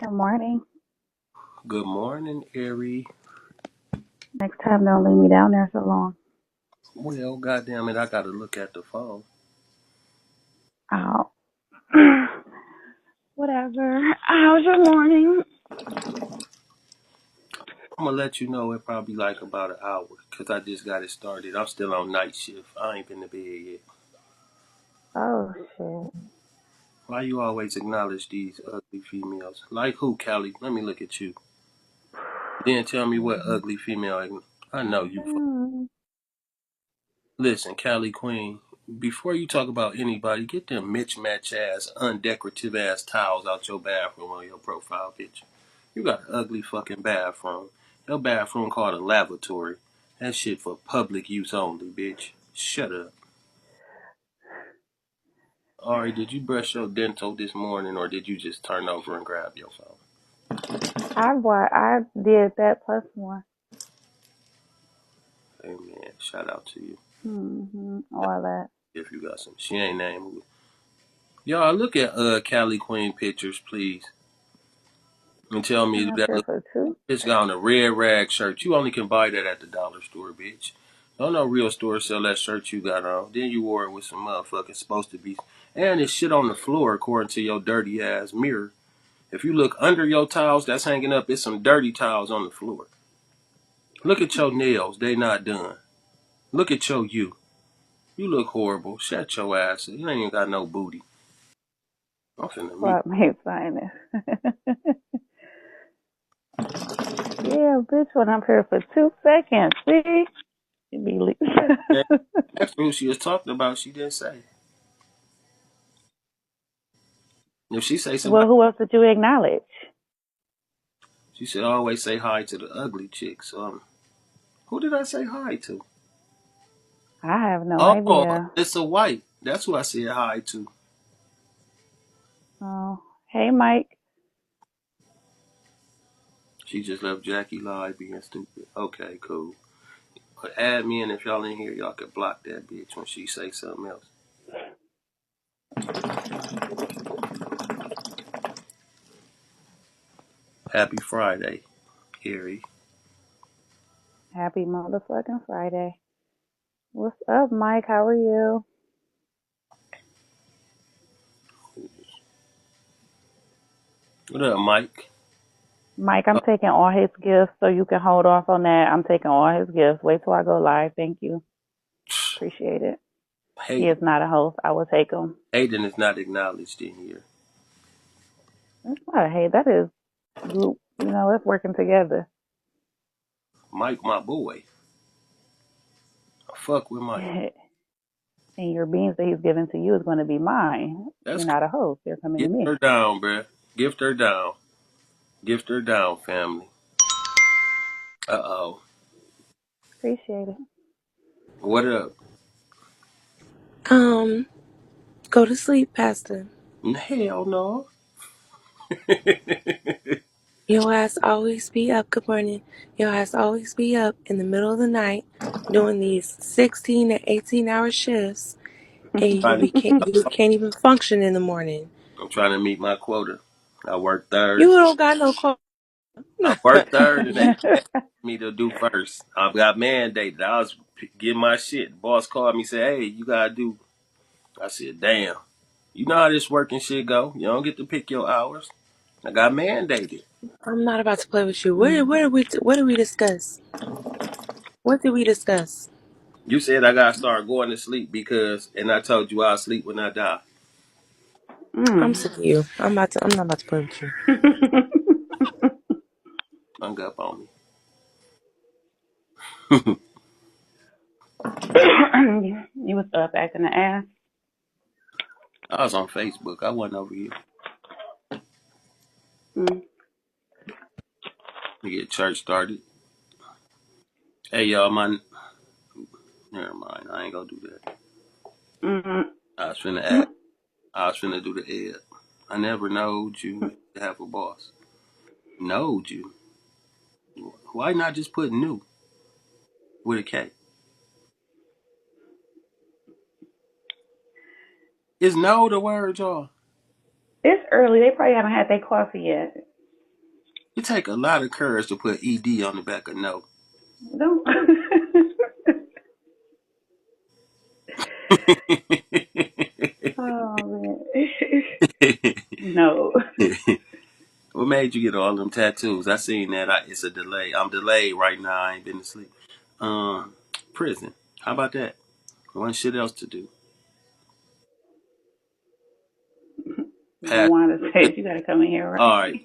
Good morning. Good morning, Ari. Next time, don't leave me down there so long. Well, goddamn it, I gotta look at the phone. Oh, whatever. How's your morning? I'm gonna let you know it probably like about an hour, cause I just got it started. I'm still on night shift. I ain't been to bed yet. Oh, shit. Why you always acknowledge these ugly females? Like who, Callie? Let me look at you. Then tell me what ugly female. I know you. Mm. Listen, Callie Queen. Before you talk about anybody, get them mismatch ass, undecorative ass towels out your bathroom on your profile picture. You got an ugly fucking bathroom. Your bathroom called a lavatory. That shit for public use only, bitch. Shut up. Ari, did you brush your dental this morning or did you just turn over and grab your phone? I did that plus one. Amen. Shout out to you. All that. If you got some. She ain't named. Y'all look at Callie Queen pictures, please. And tell And me I'm that here look. for two. It's got on a red rag shirt. You only can buy that at the dollar store, bitch. Don't no real store sell that shirt you got on. Then you wore it with some motherfucking supposed to be. And it's shit on the floor according to your dirty ass mirror. If you look under your towels that's hanging up, it's some dirty towels on the floor. Look at your nails. They not done. Look at your you. You look horrible. Shut your ass. You ain't even got no booty. I'm finna mute. Fuck me, finest. Yeah, bitch, when I'm here for 2 seconds, see? You be Yeah, that's who she was talking about. She didn't say. If she say Well, somebody, who else did you acknowledge? she said always say hi to the ugly chick. So who did I say hi to? I have no Oh, idea. Alyssa White. That's who I said hi to. Oh, hey, Mike. She just left Jackie live being stupid. Okay, cool. But add me in if y'all in here. Y'all can block that bitch when she say something else. Happy Friday, Harry. Happy motherfucking Friday. What's up, Mike? How are you? What up, Mike? Mike, I'm taking all his gifts so you can hold off on that. I'm taking all his gifts. Wait till I go live. Thank you. Appreciate it. He Hayden. is not a host. I will take him. Hayden is not acknowledged in here. That's not a hate. That is group. It's working together. Mike, my boy. I fuck with Mike. And your beans that he's giving to you is going to be mine. You're That's not a host. They're coming to gift me. her down, bruh. Gift her down. Gift her down, family. Uh-oh. Appreciate it. What up? Um, Go to sleep, Pastor. Hell no. Your ass always be up. Good morning. Your ass always be up in the middle of the night doing these 16 and 18-hour shifts, and I'm you can't even function in the morning. trying to meet my quota. I work You third. don't got no call. I work third, and they asked me to do first. I got mandated. I was getting my shit. The boss called me, said, "Hey, you gotta do." I said, "Damn, you know how this working shit go. You don't get to pick your hours. I got mandated." I'm not about to play with you. What did we discuss? What did we discuss? You said I gotta start going to sleep because, and I told you I'll sleep when I die. I'm Mm. sick of you. I'm not about to play with you. Hung up on me. You was up acting an ass. I was on Facebook. I wasn't over here Mm. to get church started. Hey y'all, my never mind. I ain't gonna do that. Mm. I was finna ask. I was finna do the ed. I never knowed you to have a boss. Knowed you. Why not just put new with a K? Is no the word, y'all? It's early. They probably haven't had their coffee yet. It take a lot of courage to put ED on the back of no. Don't. Oh man. No. What made you get all them tattoos? I seen that. It's a delay. I'm delayed right now. I ain't been to sleep. Um, Prison. How about that? One shit else to do. Pass. Wanda said you gotta come in here, All right? right,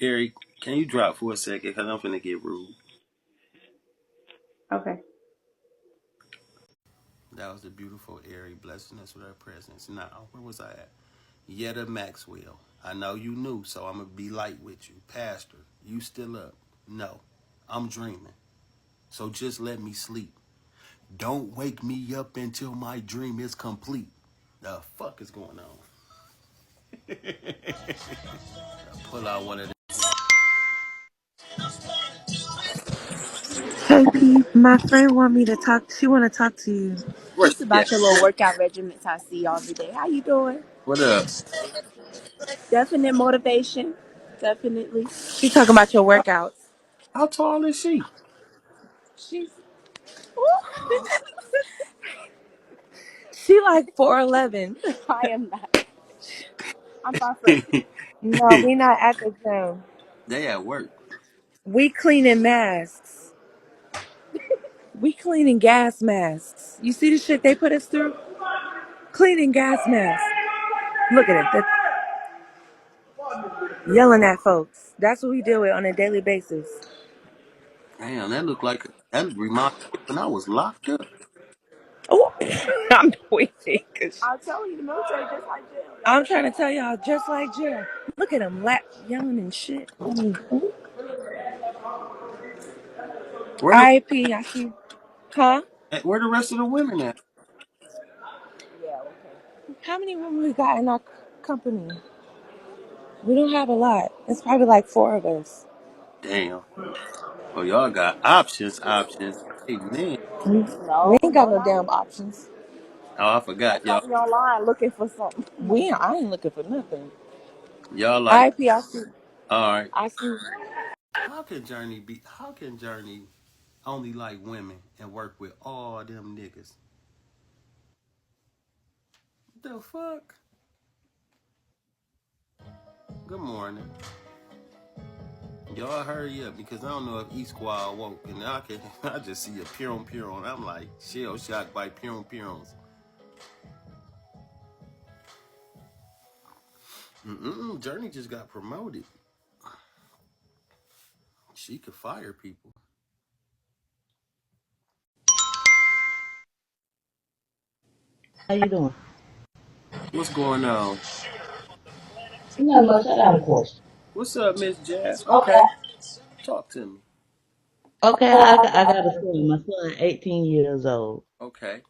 Eric. Can you drop for a second? Cause I'm finna get rude. Okay. That was the beautiful Ari blessing us with her presence. Now, where was I at? Yetta Maxwell. I know you knew, so I'm gonna be light with you. Pastor, you still up? No, I'm dreaming. So just let me sleep. Don't wake me up until my dream is complete. The fuck is going on? Pull out one of them. Hey, P, my friend want me to talk. She want to talk to you. Where It's she at? about your little workout regimens I see y'all every day. How you doing? What up? Definite motivation. Definitely. She talking about your workouts. How tall is she? She's She like 4'11". I am not. I'm 5'8". No, we not at the gym. They at work. We cleaning masks. We cleaning gas masks. You see the shit they put us through? Cleaning gas masks. Look at it. They're yelling at folks. That's what we deal with on a daily basis. Damn, that look like that reminds me of when I was locked up. Oh, I'm waiting. I'll tell you the military just like jail. I'm trying to tell y'all, just like Jill. Look at them yelling and shit. Where the RIP, I see. Huh? where the rest of the women at? Yeah, okay. How many women we got in our company? We don't have a lot. It's probably like 4 of us. Damn. Oh, y'all got options, options. Amen. We No, ain't got no no lie. damn options. Oh, I I forgot saw y'all. you online looking for something. I ain't looking for nothing. Y'all like, RIP, I see. all right. I see. How can Journey only like women and work with all them niggas? The fuck? Good morning. Y'all hurry up because I don't know if E Squad woke and I just see a Piron Piron. I'm like shell shocked by Piron Pirons. Journey just got promoted. She could fire people. How you doing? What's going on? Not much. I got a question. What's up, Miss Jazz? Okay. Okay, talk to me. Okay, I got a son. My son, 18 years old, Okay,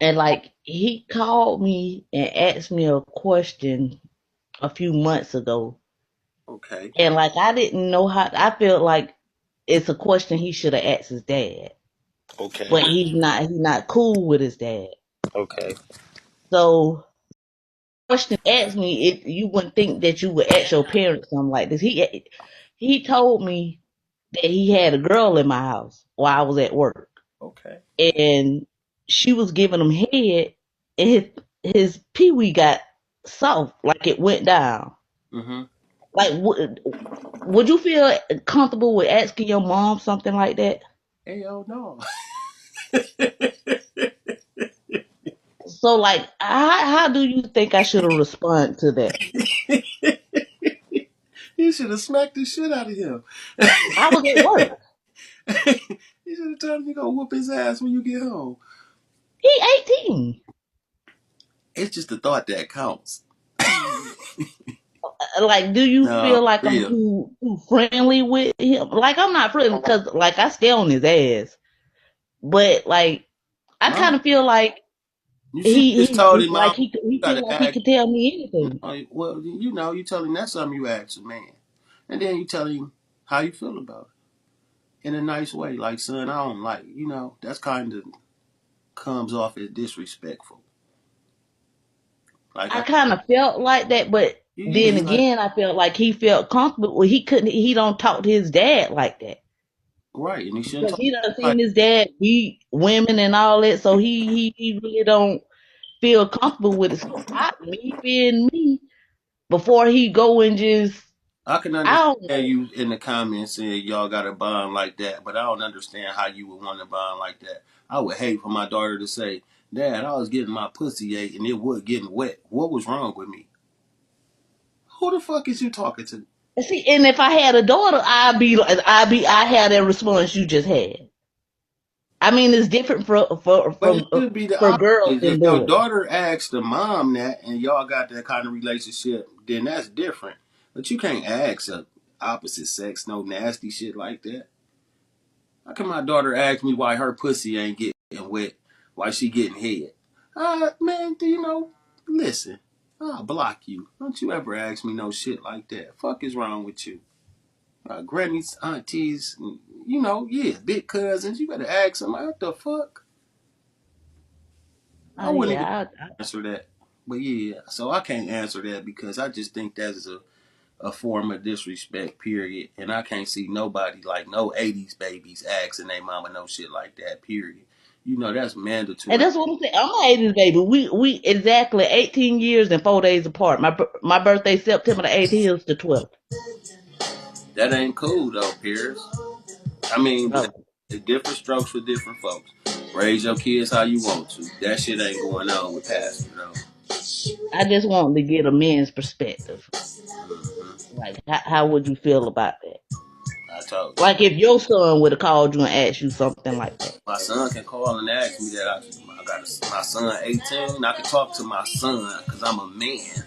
and like he called me and asked me a question a few months ago, okay, and like I didn't know how. I felt like it's a question he should have asked his dad, okay, but he's not cool with his dad. okay. So question asked me, you wouldn't think that you would ask your parents something like this. He told me that he had a girl in my house while I was at work, Okay. and she was giving him head, and his pee-wee got soft, like it went down. Mm-hmm. Like, would you feel comfortable with asking your mom something like that? Hey, yo, no. So, like, how do you think I should have responded to that? You should have smacked the shit out of him. I was at work. You should have told him you gonna whoop his ass when you get home. He 18. It's just the thought that counts. Like, do you No, feel like I'm real. too friendly with him? Like, I'm not friendly because, like, I stay on his ass. But, like, I No. kind of feel like You should just told he him, like Mom, he you feel gotta like he ask. could tell me anything. Well, you tell him that's something you ask a man. And then you tell him how you feel about it. In a nice way. Like, son, I don't like, that's kind of comes off as disrespectful. Like, I kind of felt like that, but Yeah, Then he like again, I felt like he felt comfortable. Well, he don't talk to his dad like that. right, and he shouldn't Because talk he done like seen his dad beat women and all that, so he really don't feel comfortable with it. So me being me, before he go and just I can I don't understand know. you in the comments saying y'all got a bond like that, but I don't understand how you would want a bond like that. I would hate for my daughter to say, "Dad, I was getting my pussy ate and it was getting wet. What was wrong with me?" Who the fuck is you talking to? And see, and if I had a daughter, I had that response you just had. I mean, it's different But it should be the for opposite. girls If than your boys. daughter asks the mom that and y'all got that kind of relationship, then that's different. But you can't ask a opposite sex no nasty shit like that. How can my daughter ask me why her pussy ain't getting wet, why she getting head? Man, do you know? Listen, I'll block you. Don't you ever ask me no shit like that. Fuck is wrong with you? Grannies, aunties, yeah, big cousins. You better ask them what the fuck. I Oh wouldn't even yeah, answer that. But yeah, so I can't answer that because I just think that's a form of disrespect, period. And I can't see nobody like no 80s babies asking their mama no shit like that, period. That's and mandatory. that's what I'm saying. I'm an 80s baby. We exactly 18 years and 4 days apart. My birthday September the 8th. His the 12th. That ain't cool though, Pierce. I mean, but Oh, different strokes for different folks. Raise your kids how you want to. That shit ain't going on with Pastor though. I just want to get a man's perspective. Mm-hmm. Like, how would you feel about that? I told you. Like, if your son would have called you and asked you something like that. My son can call and ask me that. I got my son 18. I can talk to my son because I'm a man.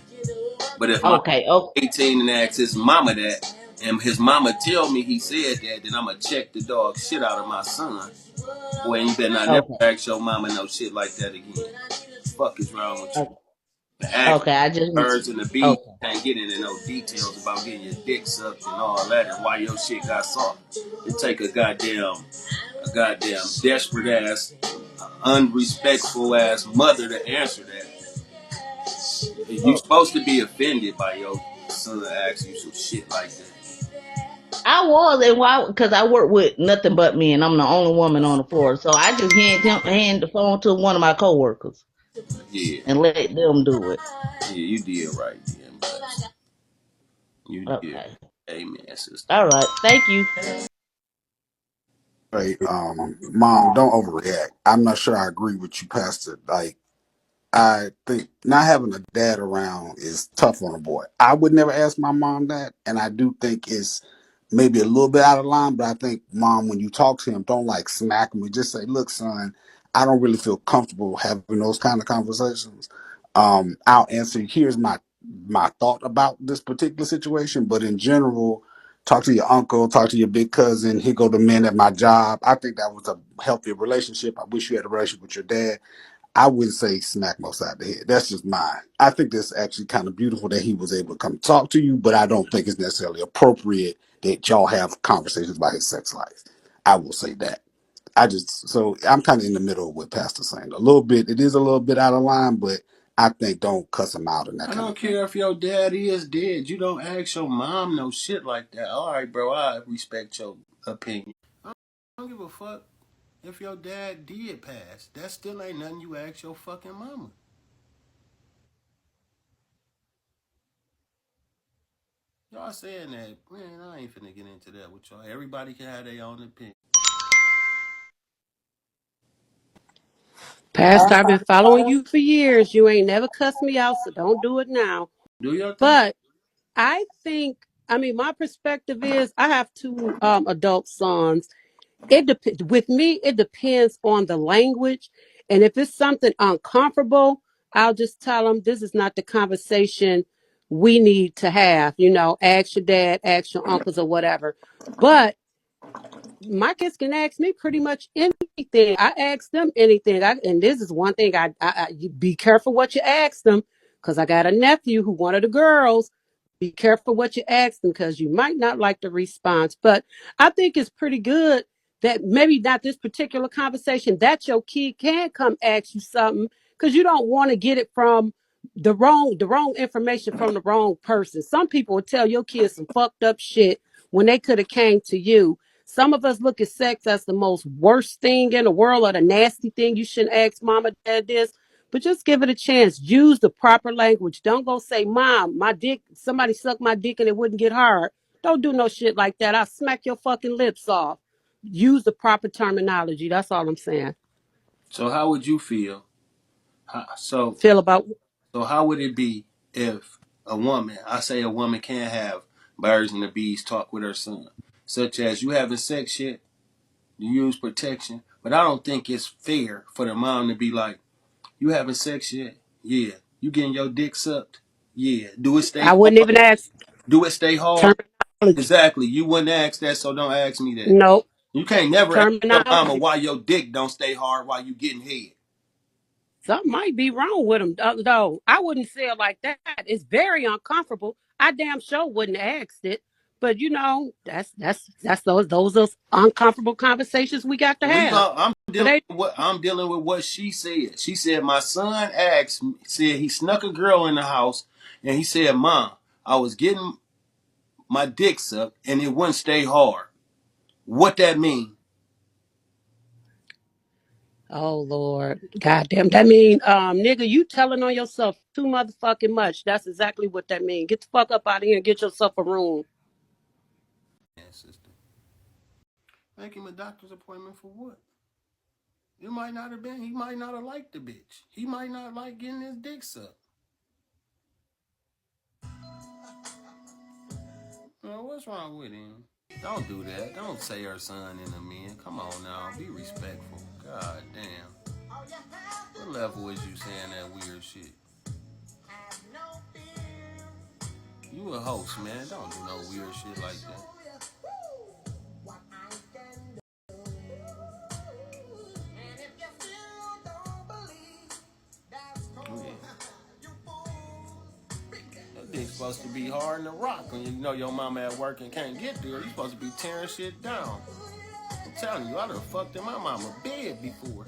But if my Okay, okay, 18 and asks his mama that, and his mama tell me he said that, then I'm gonna check the dog shit out of my son. Boy, you better not never okay, ask your mama no shit like that again. Fuck is wrong with you? okay. The act, Okay, I just birds and the bees okay. can't get into no details about getting your dick sucked and all that, and why your shit got soft. It take a goddamn desperate ass, unrespectful ass mother to answer that. You Oh, supposed to be offended by your son asking you some shit like that. I was, and why? Because I work with nothing but men. I'm the only woman on the floor, so I just hand the phone to one of my coworkers Yeah, and let them do it. yeah, you did right then, but you did. Okay, Amen, sister. all right. Thank you. Hey, mom, don't overreact. I'm not sure I agree with you, Pastor. Like, I think not having a dad around is tough on a boy. I would never ask my mom that, and I do think it's maybe a little bit out of line. But I think, mom, when you talk to him, don't like smack him. Just say, "Look, son, I don't really feel comfortable having those kind of conversations. I'll answer. Here's my thought about this particular situation, but in general." Talk to your uncle, talk to your big cousin. He go to men at my job. I think that was a healthy relationship. I wish you had a relationship with your dad. I wouldn't say smack him upside the head. That's just mine. I think that's actually kind of beautiful that he was able to come talk to you, but I don't think it's necessarily appropriate that y'all have conversations about his sex life. I will say that. So I'm kind of in the middle of what Pastor's saying. A little bit, it is a little bit out of line, but I think don't cuss him out and that I kind don't of thing. care if your dad is dead. You don't ask your mom no shit like that. All right, bro, I respect your opinion. I don't give a fuck if your dad did pass. That still ain't nothing you ask your fucking mama. Y'all saying that, man, I ain't finna get into that with y'all. Everybody can have their own opinion. Pastor, I've been following you for years. You ain't never cussed me out, so don't do it now. Do your thing. But I think, I mean, my perspective is I have two adult sons. With me, it depends on the language. And if it's something uncomfortable, I'll just tell them this is not the conversation we need to have. Ask your dad, ask your uncles, or whatever. But my kids can ask me pretty much anything. I ask them anything. And this is one thing you be careful what you ask them, because I got a nephew who one of the girls. Be careful what you ask them because you might not like the response. But I think it's pretty good that maybe not this particular conversation that your kid can come ask you something because you don't want to get it from the wrong information from the wrong person. Some people will tell your kids some fucked up shit when they could have came to you. Some of us look at sex as the most worst thing in the world or the nasty thing. You shouldn't ask mama, dad this, but just give it a chance. Use the proper language. Don't go say, Mom, my dick, somebody sucked my dick and it wouldn't get hard. Don't do no shit like that. I'll smack your fucking lips off. Use the proper terminology. That's all I'm saying. So how would you feel? How, so Feel about so how would it be if a woman, I say a woman can't have birds and the bees talk with her son, such as you having sex yet? You use protection, but I don't think it's fair for the mom to be like, you having sex yet? Yeah. You getting your dick sucked? Yeah. Do it stay I wouldn't hard? even ask Do it stay hard? terminology. Exactly. You wouldn't ask that, so don't ask me that. No You can't never ask your mama terminology. why your dick don't stay hard while you getting head. Something might be wrong with them, though. I wouldn't say it like that. It's very uncomfortable. I damn sure wouldn't have asked it. But that's those are uncomfortable conversations we got to We have. go. I'm It dealing ain't. with what she said. She said my son asked me, said he snuck a girl in the house, and he said, "Mom, I was getting my dick sucked, and it wouldn't stay hard." What that mean? Oh Lord, goddamn. That mean, nigga, you telling on yourself too motherfucking much. That's exactly what that mean. Get the fuck up out of here and get yourself a room. Yeah, sister. Make him a doctor's appointment for what? It might not have been. He might not have liked the bitch. He might not like getting his dick sucked. What's wrong with him? Don't do that. Don't say her son in a man. Come on now. Be respectful. God damn. What level is you saying that weird shit? You a host, man. Don't do no weird shit like that. Yeah. That dick's supposed to be hard in the rock when you know your mama at work and can't get there. You supposed to be tearing shit down. I'm telling you, I done fucked in my mama bed before.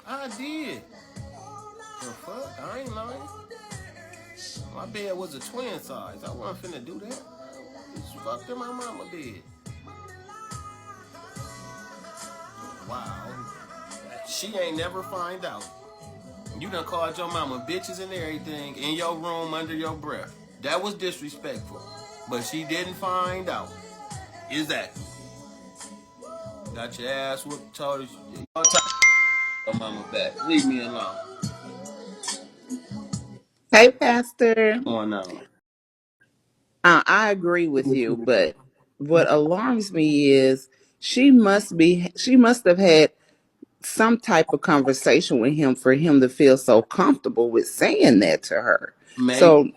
I did. The fuck? I ain't lying. My bed was a twin size. I wasn't finna do that. Just fucked in my mama bed. Wow. She ain't never find out. You done called your mama bitches and everything in your room under your breath. That was disrespectful. But she didn't find out. Is that? Got your ass whooped, told her your mama back. Leave me alone. Hey, Pastor. What's going on? I agree with you, but what alarms me is she must have had some type of conversation with him for him to feel so comfortable with saying that to her. Maybe. So,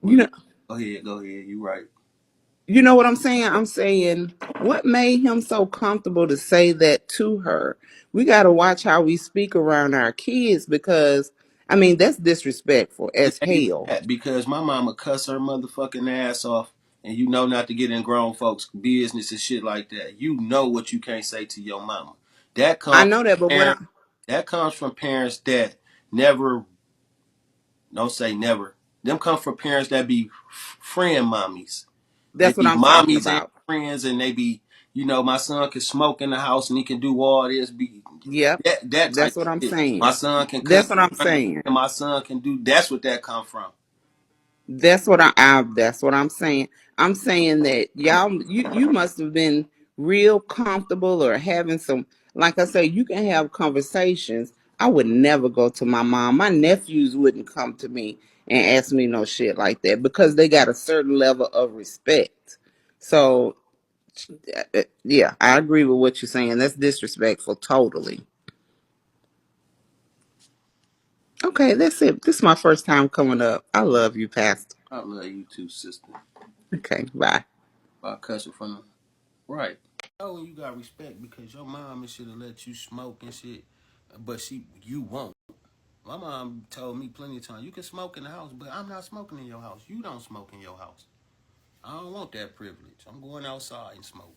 you know, Go ahead, go ahead. You right. you know what I'm saying? I'm saying what made him so comfortable to say that to her? We got to watch how we speak around our kids because I mean, that's disrespectful It as ain't hell. that because my mama cuss her motherfucking ass off, and you know not to get in grown folks' business and shit like that. You know what you can't say to your mama. That I comes know that, but from parents. That comes from parents that never. Don't say never. Them come from parents that be friend mommies. They that's what be I'm talking mommies and about. friends, and they be, my son can smoke in the house and he can do all this. Be Yep. that type That's what I'm of shit. My saying. son can cut That's what I'm and saying. my son can do. That's what that come from. That's what I'm saying. I'm saying that y'all you must have been real comfortable or having some like I say, you can have conversations. I would never go to my mom. My nephews wouldn't come to me and ask me no shit like that because they got a certain level of respect. So yeah, I agree with what you're saying. That's disrespectful totally. Okay, that's it. This is my first time coming up. I love you, Pastor. I love you too, sister. Okay, bye. I cuss in front of right. Oh, you got respect because your mom and shit'll let you smoke and shit, but you won't. My mom told me plenty of times, you can smoke in the house, but I'm not smoking in your house. You don't smoke in your house. I don't want that privilege. I'm going outside and smoke.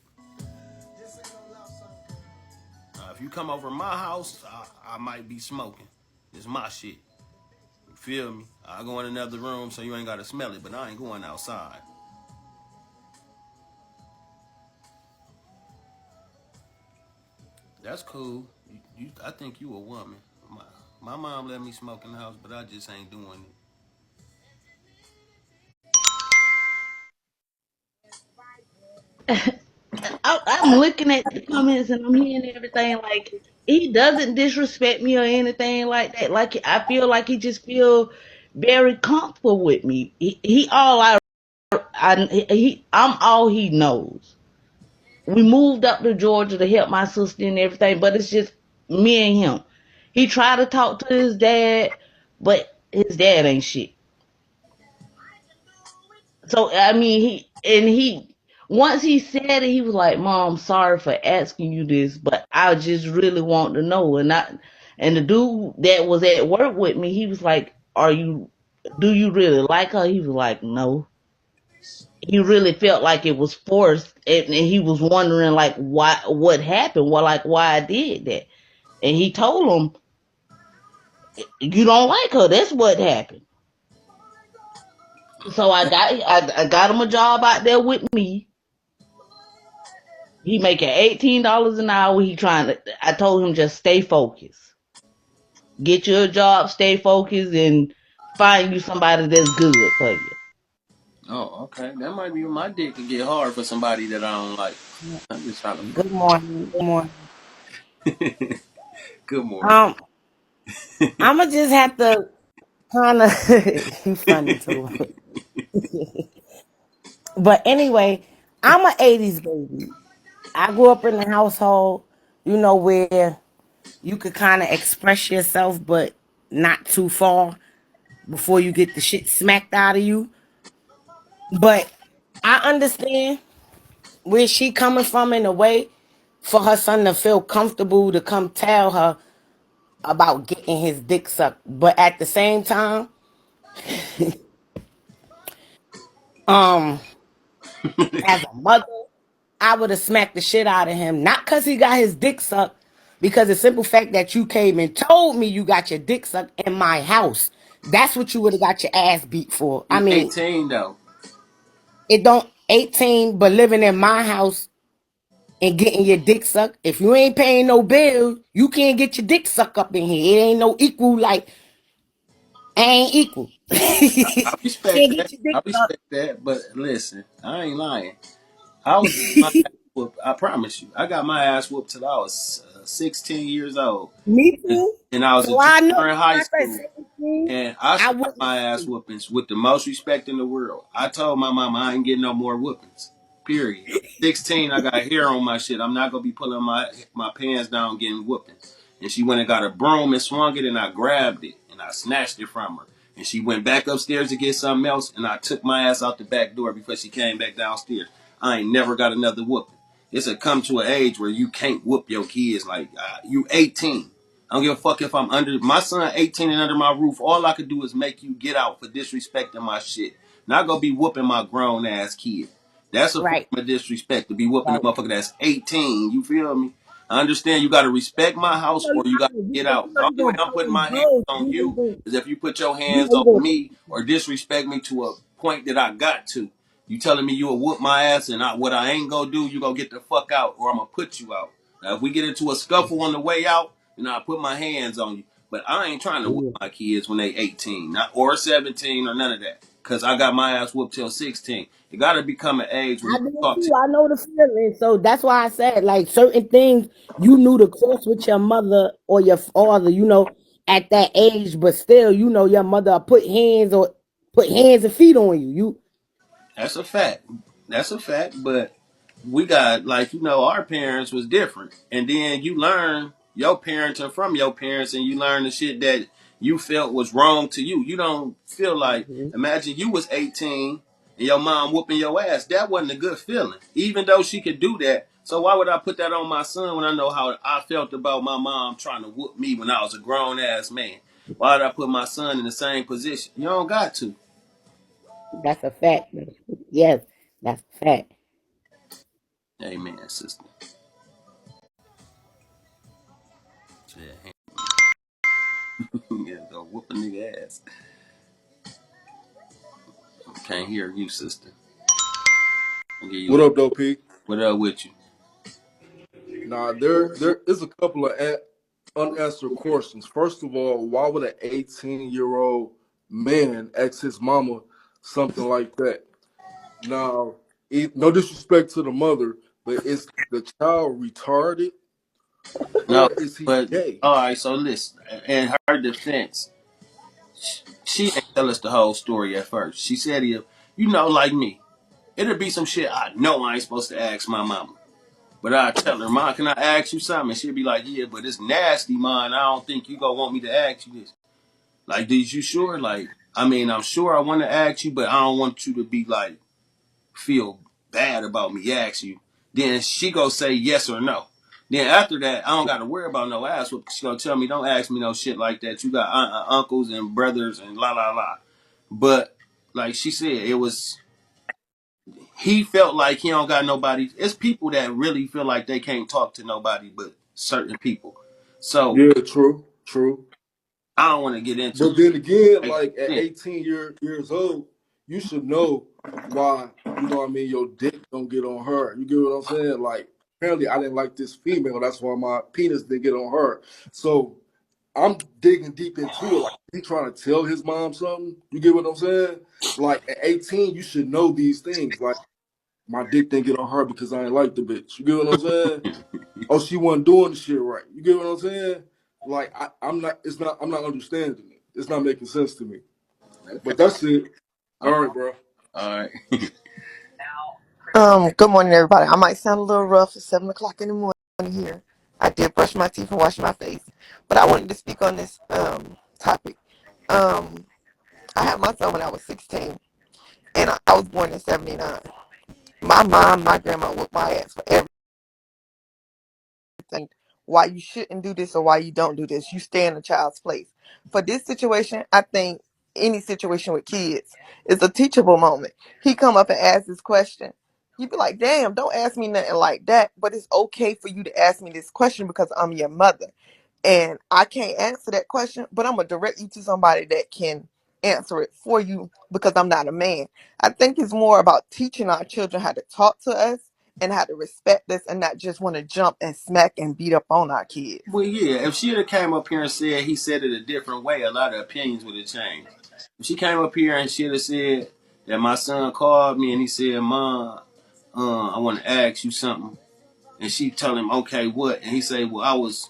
you come over my house, I might be smoking. It's my shit. You feel me? I go in another room so you ain't gotta smell it, but I ain't going outside. That's cool. I think you a woman. My mom let me smoke in the house, but I just ain't doing it. I'm looking at the comments and I'm hearing everything like he doesn't disrespect me or anything like that. Like I feel like he just feel very comfortable with me. He all I'm all he knows. We moved up to Georgia to help my sister and everything, but it's just me and him. He tried to talk to his dad, but his dad ain't shit. So I mean, he once he said it, he was like, "Mom, sorry for asking you this, but I just really want to know." And the dude that was at work with me, he was like, do you really like her?" He was like, "No." He really felt like it was forced, and he was wondering like what happened, why I did that. And he told him, "You don't like her. That's what happened." So I got him a job out there with me. He making $18 an hour. I told him just stay focused. Get you a job, stay focused, and find you somebody that's good for you. Oh, okay. That might be my dick could get hard for somebody that I don't like. I'm just trying to fuck. Good morning. Good morning. Good morning. Um, I'ma just have to kind of you funny too. But anyway, I'm a '80s baby. I grew up in a household, where you could kind of express yourself, but not too far before you get the shit smacked out of you. But I understand where she coming from in a way for her son to feel comfortable to come tell her about getting his dick sucked. But at the same time, um, as a mother, I would have smacked the shit out of him. Not because he got his dick sucked, because the simple fact that you came and told me you got your dick sucked in my house. That's what you would have got your ass beat for. I He mean, 18 though. it don't 18, but living in my house and getting your dick sucked. If you ain't paying no bill, you can't get your dick sucked up in here. It ain't no equal, like, ain't equal. I respect Can't that. get your dick I sucked. respect that. But listen, I ain't lying. I was getting my ass whooped. I promise you. I got my ass whooped till I was 16 years old. Me And, too. and I was a So I know junior in high when I said school. 17, And I I slapped wasn't my ass whoopings with the most respect in the world. I told my mama I ain't getting no more whoopings. Period. I'm 16, I got hair on my shit. I'm not gonna be pulling my pants down getting whoopings. And she went and got a broom and swung it, and I grabbed it and I snatched it from her. And she went back upstairs to get something else, and I took my ass out the back door before she came back downstairs. I ain't never got another whooping. It's a come to an age where you can't whoop your kids like you 18. I don't give a fuck if I'm under my son 18 and under my roof. All I could do is make you get out for disrespecting my shit. Not gonna be whooping my grown ass kid. That's a form right. of disrespect to be whooping a Right. motherfucker that's 18. You feel me? I understand you gotta respect my house or you gotta get out. The You only way gonna I'm tell putting them my hands both. on you is if you put your You hands know you on gonna me or disrespect me to a point that I got to. You telling me you'll whoop my ass and what I ain't gonna do, you gonna get the fuck out or I'm gonna put you out. Now if we get into a scuffle on the way out, and I put my hands on you. But I ain't trying to whoop yeah. my kids when they 18, not or 17 or none of that. Cause I got my ass whooped till 16. You gotta become an age where you I did talk to. too. I know the feeling. So that's why I said like certain things you knew to cross with your mother or your father, at that age, but still, your mother put hands and feet on you. That's a fact. That's a fact. But we got our parents was different, and then you learn your parenting from your parents, and you learn the shit that you felt was wrong to you. You don't feel like Mhm. imagine you was 18 and your mom whooping your ass. That wasn't a good feeling, even though she could do that. So why would I put that on my son when I know how I felt about my mom trying to whoop me when I was a grown ass man? Why did I put my son in the same position? You don't got to. That's a fact. Yes, that's a fact. Amen, sister. Yeah, yeah, go whoop a nigga ass. Can't hear you, sister. I'll give you What a up, though, P? what up with you? Nah, there is a couple of unanswered questions. First of all, why would an 18-year-old man ask his mama something like that? Now, no disrespect to the mother, but is the child retarded No, or is he but gay? all right. So listen, in her defense, she didn't tell us the whole story at first. She said, "If you know, like me, it'll be some shit I know I ain't supposed to ask my mama." But I tell her, Mom, can I ask you something? And she'll be like, yeah, but it's nasty, Mom. I don't think you gonna want me to ask you this. Like, is you sure? Like, I mean, I'm sure I want to ask you, but I don't want you to be like, feel bad about me asking you. Then she go say yes or no. Then after that, I don't got to worry about no ass whoop. She gonna tell me, don't ask me no shit like that. You got uncles and brothers and la la la. But like she said, it was he felt like he don't got nobody. It's people that really feel like they can't talk to nobody but certain people. So Yeah, true, true. I don't want to get into But then again, like like at yeah, 18 years old, you should know why, what I mean, your dick don't get on her. You get what I'm saying? Like, apparently I didn't like this female, that's why my penis didn't get on her. So I'm digging deep into it. Like, he trying to tell his mom something. You get what I'm saying? Like at 18, you should know these things. Like, my dick didn't get on her because I ain't like the bitch. You get what I'm saying? Oh, she wasn't doing the shit right. You get what I'm saying? Like I'm not. It's not. I'm not understanding it. It's not making sense to me. okay, But that's it. All right, bro. all right. Good morning, everybody. I might sound a little rough. It's 7 o'clock in the morning here. I did brush my teeth and wash my face, but I wanted to speak on this topic. Um, I had my son when I was 16, and I was born in '79. My mom, my grandma whooped my ass for everything. Why you shouldn't do this or why you don't do this. You stay in a child's place. For this situation, I think any situation with kids is a teachable moment. He come up and ask this question. You be like, damn, don't ask me nothing like that. But it's okay for you to ask me this question because I'm your mother. And I can't answer that question, but I'm gonna direct you to somebody that can answer it for you because I'm not a man. I think it's more about teaching our children how to talk to us and how to respect us and not just want to jump and smack and beat up on our kids. Well, yeah. If she'd have came up here and said he said it a different way, a lot of opinions would have changed. If she came up here and she'd have said that my son called me and he said, "Mom, I want to ask you something," and she tell him, "Okay, what?" And he say, "Well, I was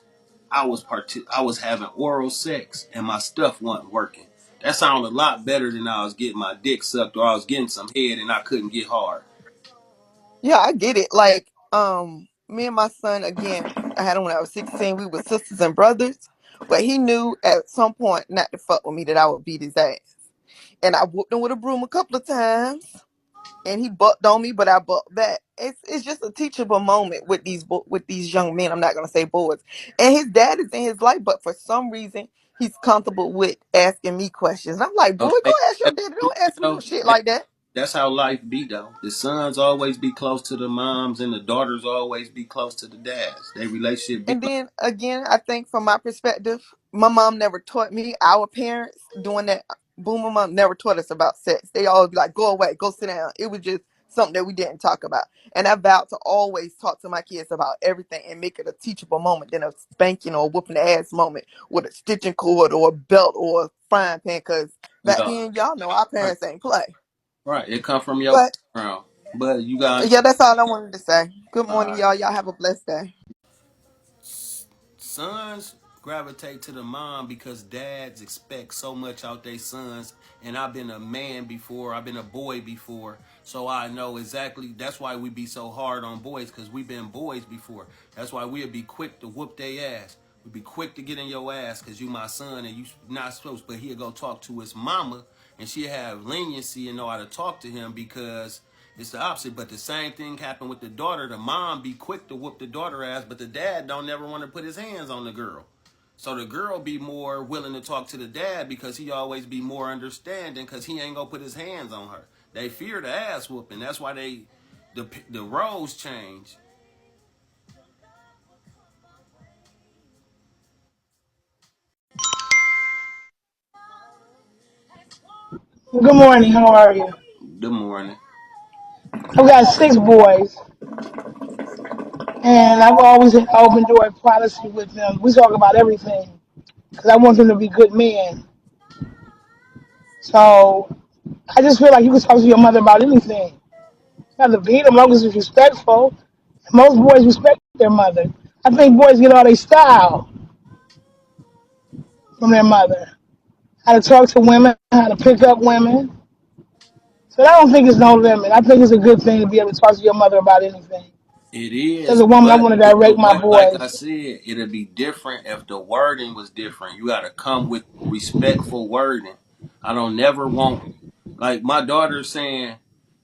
having oral sex and my stuff wasn't working." That sounded a lot better than I was getting my dick sucked or I was getting some head and I couldn't get hard. Yeah, I get it. Like, me and my son, again, I had him when I was 16. We were sisters and brothers, but he knew at some point not to fuck with me that I would beat his ass. And I whooped him with a broom a couple of times. And he bucked on me, but I bucked back. It's just a teachable moment with with these young men. I'm not gonna say boys. And his dad is in his life, but for some reason he's comfortable with asking me questions. I'm like, boy, go Okay, ask your that's daddy. true, Don't ask me no though. shit like that. That's how life be though. The sons always be close to the moms and the daughters always be close to the dads. Their relationship be And like then again, I think from my perspective, my mom never taught me, our parents doing that. Boomer mom never taught us about sex. They always be like, go away, go sit down. It was just something that we didn't talk about. And I vowed to always talk to my kids about everything and make it a teachable moment than a spanking or whooping the ass moment with a stitching cord or a belt or a frying pan. Because back no. then, y'all know our Right. parents ain't play. Right. It come from your But background. But you got yeah, that's all I wanted to say. Good morning, uh, y'all. Y'all have a blessed day. sons gravitate to the mom because dads expect so much out their sons. And I've been a man before, I've been a boy before, so I know exactly. That's why we be so hard on boys because we've been boys before. That's why we'll be quick to whoop their ass. We'd be quick to get in your ass because you my son and you not supposed. But he'll go talk to his mama and she'll have leniency and know how to talk to him because it's the opposite. But the same thing happened with the daughter. The mom be quick to whoop the daughter ass, but the dad don't never want to put his hands on the girl. So the girl be more willing to talk to the dad because he always be more understanding because he ain't gonna put his hands on her. They fear the ass whooping. That's why the roles change. Good morning. How are you? Good morning. I've got six boys, and I've always had an open door policy with them. We talk about everything because I want them to be good men. So I just feel like you can talk to your mother about anything. Not to beat them, as long as it's respectful. Most boys respect their mother. I think boys get all their style from their mother. How to talk to women, how to pick up women. So I don't think it's no limit. I think it's a good thing to be able to talk to your mother about anything. It As is, a woman, I but want to the direct my what, like I boys. said, it'd be different if the wording was different. You got to come with respectful wording. I don't never want, like my daughter saying,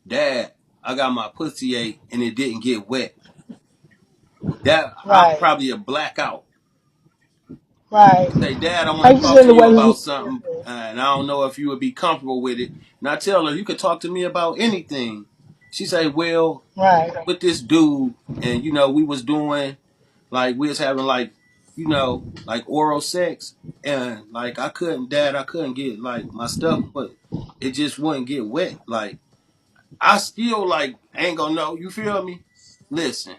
"Dad, I got my pussy ate and it didn't get wet." That I'm Right, probably a blackout. right. Say, "Dad, I want Like to you talk said, to the you way about you. something, and I don't know if you would be comfortable with it." And I tell her, "You could talk to me about anything." She say, "Well, Right, with this dude, and we was doing." Like we was having like, like oral sex, and like I couldn't get like my stuff, but it just wouldn't get wet. Like I still like ain't gonna know. You feel me? Listen,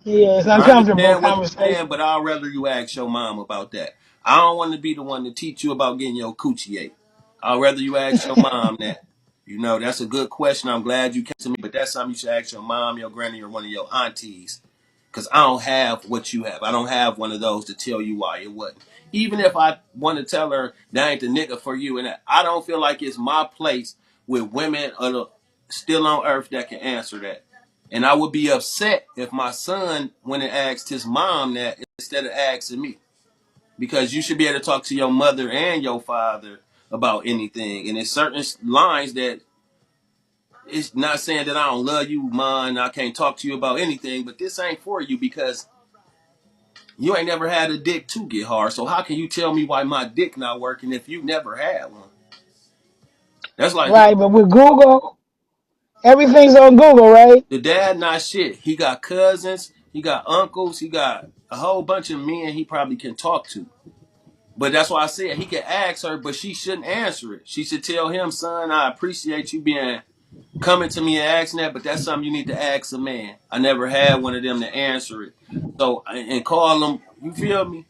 yeah, it's I uncomfortable understand what you're conversation. saying, but I'd rather you ask your mom about that. I don't want to be the one to teach you about getting your coochie ate. I'd rather you ask your mom that. That's a good question. I'm glad you came to me, but that's something you should ask your mom, your granny, or one of your aunties. Because I don't have what you have. I don't have one of those to tell you why it wasn't. Even if I want to tell her that ain't the nigga for you, and that, I don't feel like it's my place with women still on earth that can answer that. And I would be upset if my son went and asked his mom that instead of asking me. Because you should be able to talk to your mother and your father about anything. And there's certain lines that it's not saying that I don't love you, man. I can't talk to you about anything, but this ain't for you because you ain't never had a dick to get hard. So how can you tell me why my dick not working if you never had one? That's like Right, but with Google, everything's on Google, right? the dad not shit. He got cousins, he got uncles, he got a whole bunch of men he probably can talk to. But that's why I said he can ask her, but she shouldn't answer it. She should tell him, son, I appreciate you being coming to me and asking that, but that's something you need to ask a man. I never had one of them to answer it. So and call them, you feel me?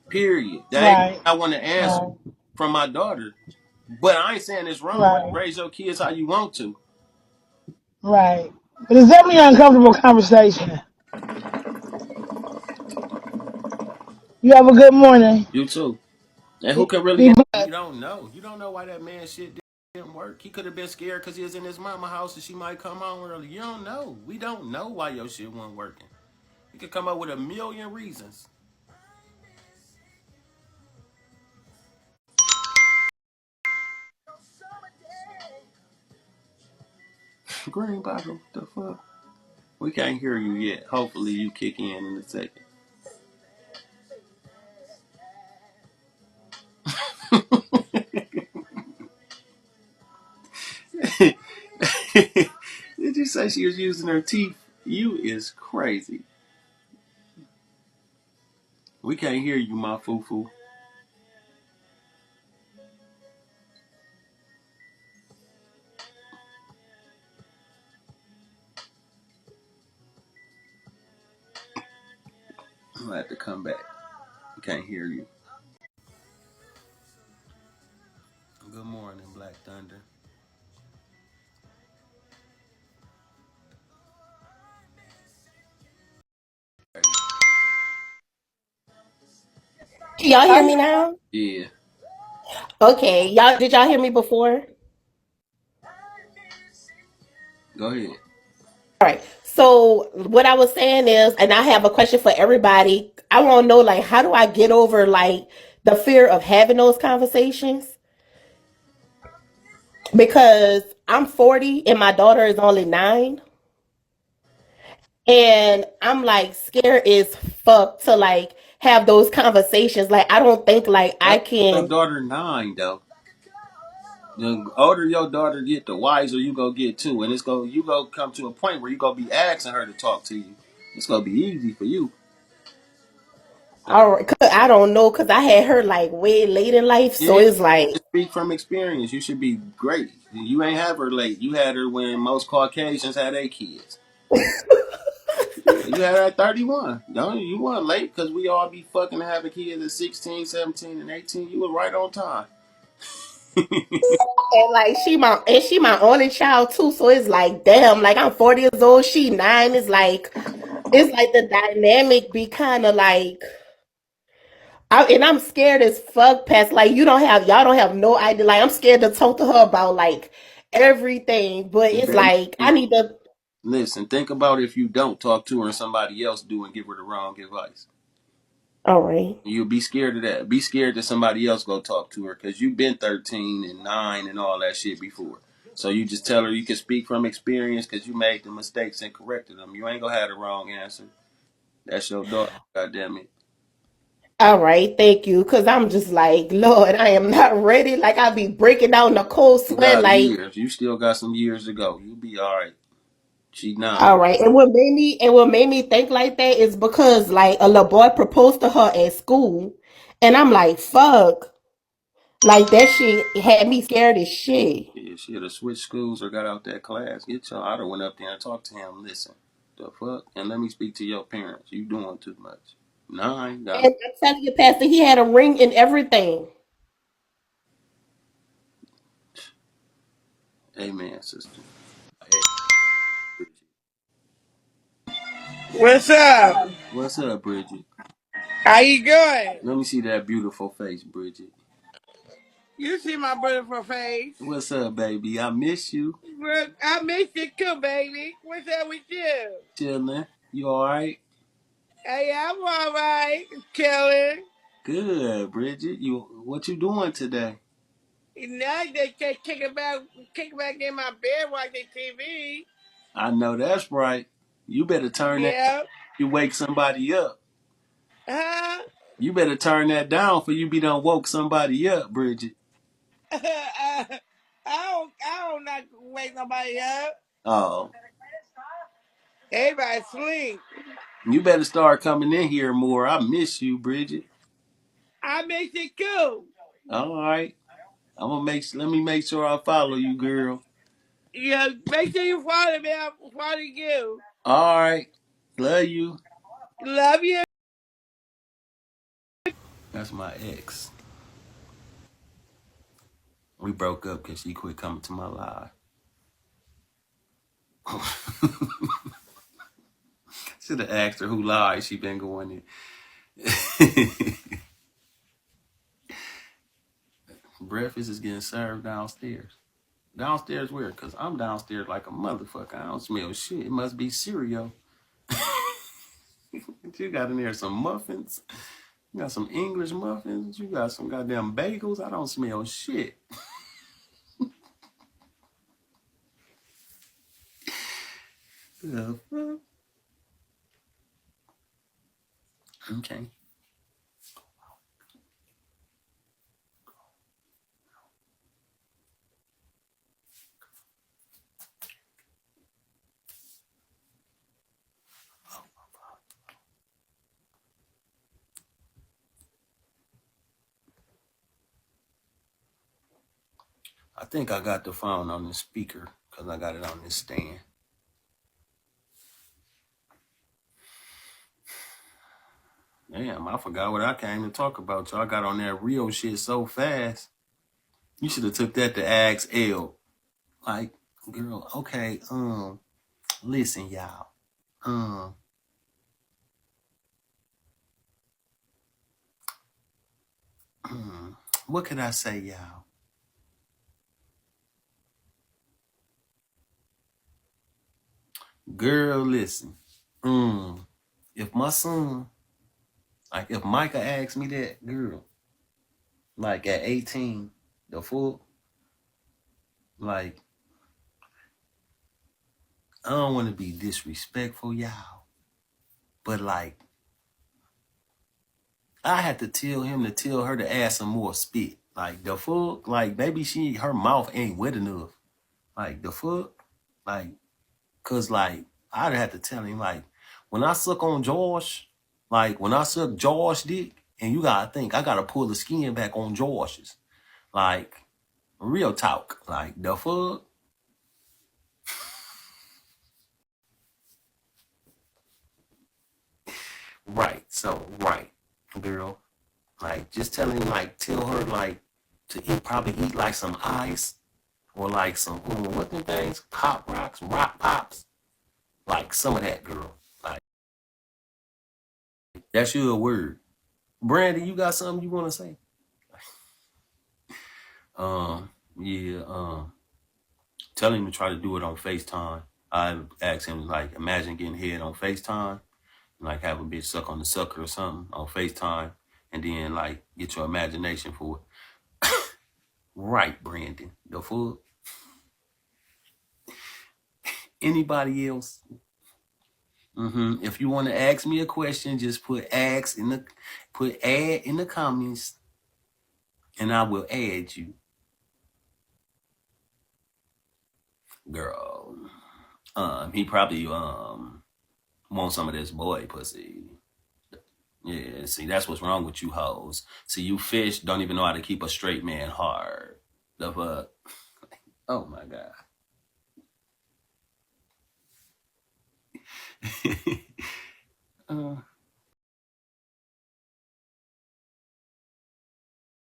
Period. That ain't Right, what I want to answer right, from my daughter. But I ain't saying it's wrong. right, Raise your kids how you want to. right. But it's definitely an uncomfortable conversation. You have a good morning. You too. And who Be, can really be answer? blessed. You don't know. You don't know why that man shit didn't work. He could have been scared because he was in his mama house and she might come home early. You don't know. We don't know why your shit wasn't working. You could come up with a million reasons. Green bottle, the fuck? We can't hear you yet. Hopefully you kick in a second. Did you say she was using her teeth? You is crazy. We can't hear you, my foo foo. I'm gonna have to come back. We can't hear you. Good morning, Black Thunder. Can y'all hear me now? Yeah, Okay, y'all did y'all hear me before? go ahead. All right. So what I was saying is, and I have a question for everybody. I want to know, like, how do I get over like the fear of having those conversations? Because I'm 40 and my daughter is only 9, and I'm like scared as fuck to like have those conversations. Like, I don't think like I That's your can. daughter 9 though. The older your daughter get, the wiser you go get too, and you go come to a point where you gonna be asking her to talk to you. It's gonna be easy for you. All right, 'cause I don't know, cause I had her like way late in life, so Yeah, it's like, just speak from experience. You should be great. You ain't have her late. You had her when most Caucasians had their kids. Yeah, you had her at 31. Don't you weren't late because we all be fucking having kids at 16, 17, and 18. You were right on time. and like she my only child too, so it's like, damn, like I'm 40 years old, she 9. It's like the dynamic be kind of like, and I'm scared as fuck. Past like y'all don't have no idea. Like I'm scared to talk to her about like everything, but You it's better not like I be. need to. Listen, think about if you don't talk to her and somebody else do and give her the wrong advice. All right. You'll be scared of that. Be scared that somebody else go talk to her because you've been 13 and 9 and all that shit before. So you just tell her you can speak from experience because you made the mistakes and corrected them. You ain't gonna have the wrong answer. That's your daughter. God damn it. All right, thank you. Cause I'm just like, Lord, I am not ready. Like I be breaking down the cold You sweat. got Like, years. You still got some years to go. You'll be all right. She 9. all right. And what made me think like that is because like a little boy proposed to her at school, and I'm like, fuck. Like that shit had me scared as shit. Yeah, she'd have switched schools or got out that class. Get your. I'd have went up there and talked to him. Listen, the fuck, and let me speak to your parents. You doing too much. 9 got. And I'm telling you, Pastor, he had a ring and everything. Amen, sister. Hey, Bridget. What's up? What's up, Bridget? How you doing? Let me see that beautiful face, Bridget. You see my beautiful face. What's up, baby? I miss you. Well, I miss you too, baby. What's up with you? Chilling. You all right? Hey, I'm all right. Chilling. Good, Bridget. You what you doing today? Now they just kick back in my bed watching TV. I know that's right. You better turn that. Yeah. You wake somebody up. Huh? You better turn that down for you be done woke somebody up, Bridget. I don't not wake nobody up. Oh, Everybody sleep. you better start coming in here more. I miss you, Bridget. I miss you too. All right. Let me make sure I follow you, girl. Yeah, make sure you follow me. I follow you. All right. Love you. Love you. That's my ex. We broke up because she quit coming to my live. Should have asked her who lied she been going in. Breakfast is getting served downstairs. Downstairs where? Because I'm downstairs like a motherfucker. I don't smell shit. It must be cereal. You got in there some muffins. You got some English muffins. You got some goddamn bagels. I don't smell shit. The fuck? Okay. I think I got the phone on the speaker because I got it on this stand. Damn, I forgot what I came to talk about. Y'all got on that real shit so fast. You should have took that to ask L. Like, girl, okay, listen, y'all. Um, what could I say, y'all? Girl, listen. If my son, like, if Micah asked me that, girl, like at 18, the full, like, I don't want to be disrespectful, y'all, but like, I had to tell him to tell her to add some more spit. Like, the fuck, like, maybe her mouth ain't wet enough. Like, the fuck, like, cause like, I'd have to tell him, like, when I suck on Josh. Like when I suck Josh dick, and you gotta think, I gotta pull the skin back on Josh's. Like, real talk. Like, the fuck? Right. So, right, girl. Like, just tell her, like, to probably eat, like, some ice or, like, some, what them things? Pop rocks, rock pops. Like, some of that, girl. Like, that's your word. Brandy, you got something you want to say? Yeah, tell him to try to do it on FaceTime. I asked him, like, imagine getting head on FaceTime, like have a bitch suck on the sucker or something on FaceTime, and then, like, get your imagination for it. Right, Brandon. The fuck? Anybody else? If you want to ask me a question, just put add in the comments, and I will add you. Girl. He probably wants some of this boy pussy. Yeah, see, that's what's wrong with you hoes. See, you fish don't even know how to keep a straight man hard. The fuck? Oh my God.